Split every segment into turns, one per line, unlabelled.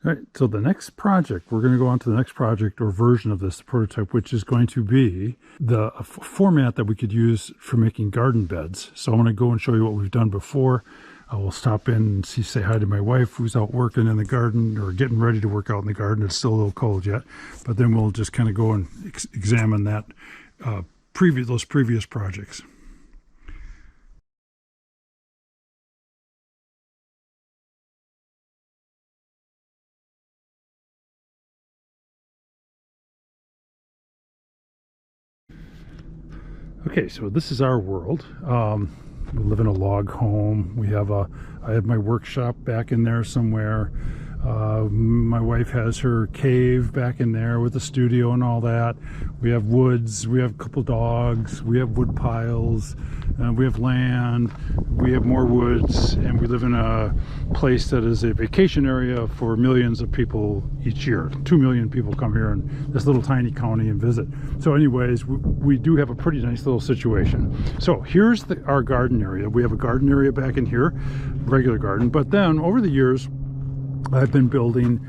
All right, so the next project, we're going to go on to the next project or version of this prototype, which is going to be the format that we could use for making garden beds. So I'm going to go and show you what we've done before. I will stop in and say hi to my wife who's out working in the garden or getting ready to work out in the garden. It's still a little cold yet, but then we'll just kind of go and examine that those previous projects. Okay, so this is our world. We live in a log home. I have my workshop back in there somewhere. My wife has her cave back in there with the studio and all that. We have woods, we have a couple dogs, we have wood piles, we have land, we have more woods, and we live in a place that is a vacation area for millions of people each year. 2 million people come here in this little tiny county and visit. So anyways, we do have a pretty nice little situation. So here's our garden area. We have a garden area back in here, regular garden, but then over the years I've been building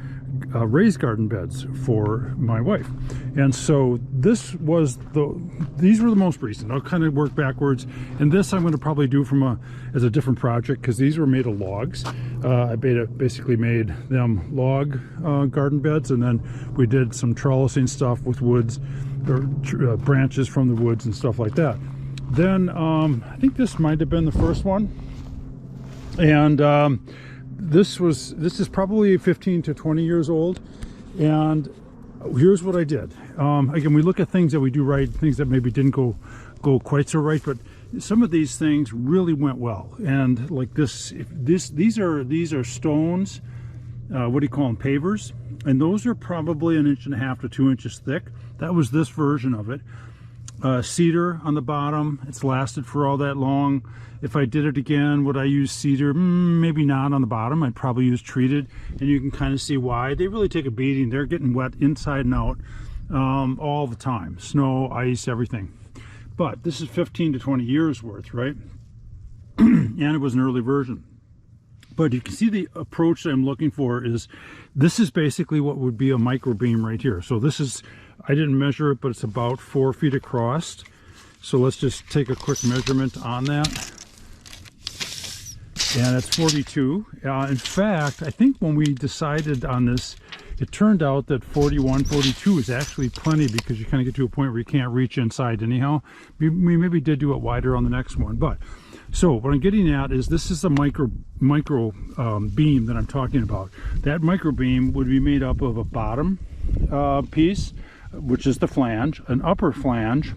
raised garden beds for my wife, and so these were the most recent. I'll kind of work backwards, and this I'm going to probably do as a different project because these were made of logs. I basically made them log garden beds, and then we did some trellising stuff with woods or branches from the woods and stuff like that. Then I think this might have been the first one, and this is probably 15 to 20 years old, and here's what I did. Again, we look at things that we do right, things that maybe didn't go quite so right, but some of these things really went well. And like these are stones. What do you call them? Pavers, and those are probably 1.5 inches to 2 inches thick. That was this version of it. Cedar on the bottom. It's lasted for all that long. If I did it again, would I use cedar? Maybe not on the bottom. I'd probably use treated, and you can kind of see why. They really take a beating. They're getting wet inside and out all the time. Snow, ice, everything. But this is 15 to 20 years worth, right? And it was an early version. But you can see the approach that I'm looking for this is basically what would be a micro beam right here. So this is, I didn't measure it, but it's about 4 feet across. So let's just take a quick measurement on that. And it's 42. In fact, I think when we decided on this, it turned out that 41, 42 is actually plenty, because you kind of get to a point where you can't reach inside anyhow. We maybe did do it wider on the next one. But so what I'm getting at is this is a micro beam that I'm talking about. That micro beam would be made up of a bottom piece, which is the flange, an upper flange,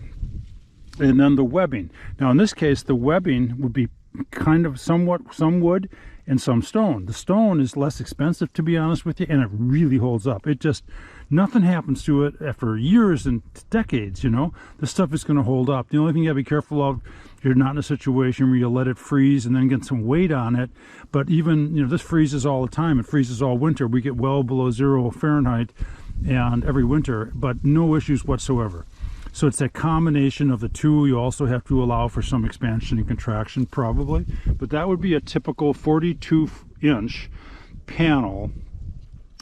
and then the webbing. Now in this case, the webbing would be kind of some wood and some stone. The stone is less expensive, to be honest with you, and it really holds up. Nothing happens to it after years and decades, you know. This stuff is going to hold up. The only thing you got to be careful of, you're not in a situation where you let it freeze and then get some weight on it. But even, you know, this freezes all the time. It freezes all winter. We get well below 0 Fahrenheit and every winter, but no issues whatsoever. So it's a combination of the two. You also have to allow for some expansion and contraction probably, but that would be a typical 42-inch panel.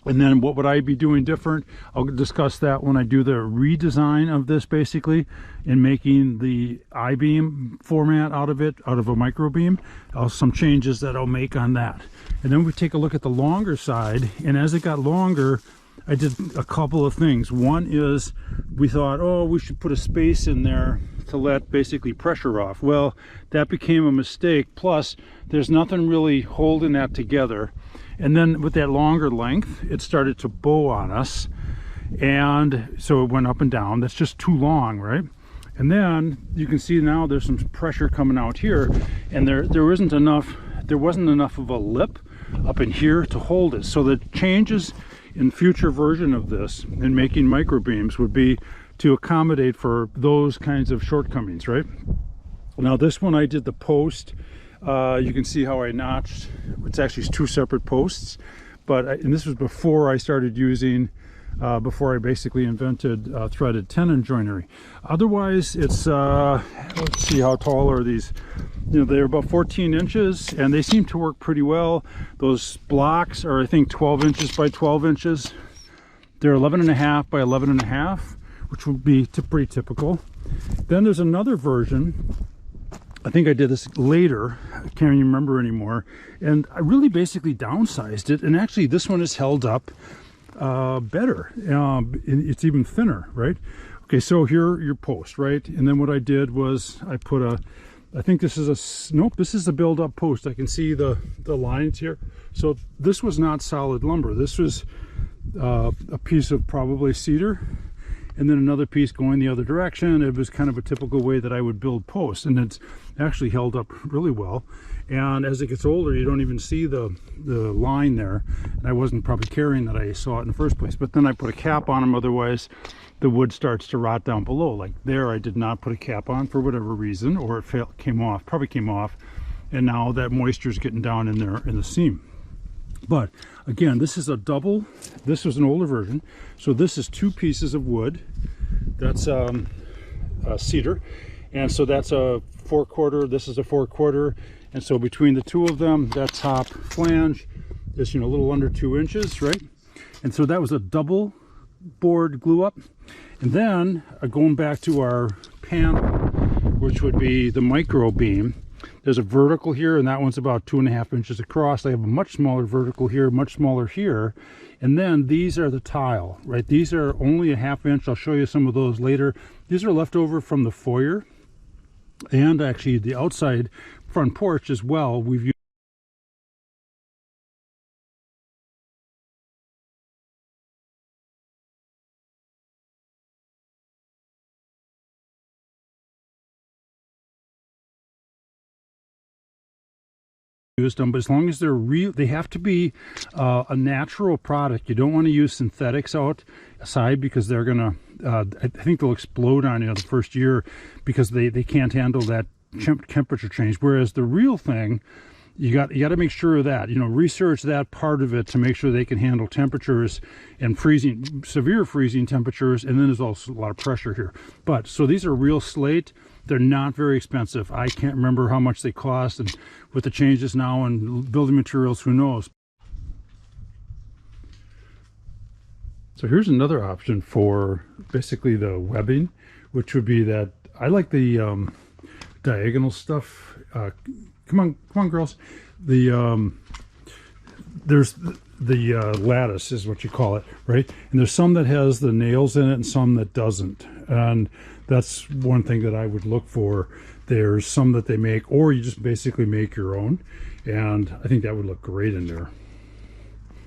And then what would I be doing different? I'll discuss that when I do the redesign of this, basically, in making the I-beam format out of a micro beam. Some changes that I'll make on that. And then we take a look at the longer side, and as it got longer, I did a couple of things. One is we thought, oh, we should put a space in there to let basically pressure off. Well, that became a mistake. Plus, there's nothing really holding that together. And then with that longer length, it started to bow on us. And so it went up and down. That's just too long, right? And then you can see now there's some pressure coming out here, and there wasn't enough of a lip up in here to hold it. So the changes in future version of this in making micro beams would be to accommodate for those kinds of shortcomings, right? Now this one I did the post. You can see how I notched. It's actually 2 separate posts, and this was before I started using before I basically invented threaded tenon joinery. Otherwise, it's let's see, how tall are these? You know, they're about 14 inches, and they seem to work pretty well. Those blocks are, I think, 12 inches by 12 inches. They're 11.5 by 11.5, which would be pretty typical. Then there's another version. I think I did this later. I can't even remember anymore. And I really basically downsized it. And actually, this one is held up better. It's even thinner, right? Okay, so here are your posts, right? And then what I did was I put I think this is nope, this is a build-up post. I can see the lines here. So this was not solid lumber. This was a piece of probably cedar, and then another piece going the other direction. It was kind of a typical way that I would build posts, and it's actually held up really well. And as it gets older, you don't even see the line there. And I wasn't probably caring that I saw it in the first place. But then I put a cap on them, otherwise the wood starts to rot down below. Like there, I did not put a cap on for whatever reason, or it probably came off, and now that moisture is getting down in there in the seam. But again, this is a double. This was an older version, so this is 2 pieces of wood. That's cedar, and so that's a 4/4. This is a 4/4, and so between the two of them, that top flange is, you know, a little under 2 inches, right? And so that was a double board glue up. And then going back to our panel, which would be the micro beam, there's a vertical here, and that one's about 2.5 inches across. I have a much smaller vertical here, much smaller here. And then these are the tile, right? These are only a 1/2 inch. I'll show you some of those later. These are left over from the foyer, and actually the outside front porch as well. We've used them, but as long as they're real, they have to be a natural product. You don't want to use synthetics outside, because they're gonna I think they'll explode on you the first year, because they can't handle that temperature change. Whereas the real thing, you got to make sure of that, you know, research that part of it to make sure they can handle temperatures and severe freezing temperatures. And then there's also a lot of pressure here. But so these are real slate. They're not very expensive. I can't remember how much they cost, and with the changes now and building materials, who knows. So here's another option for basically the webbing, which would be that I like the diagonal stuff. Come on, girls. There's the lattice is what you call it, right? And there's some that has the nails in it and some that doesn't. And that's one thing that I would look for. There's some that they make, or you just basically make your own. And I think that would look great in there.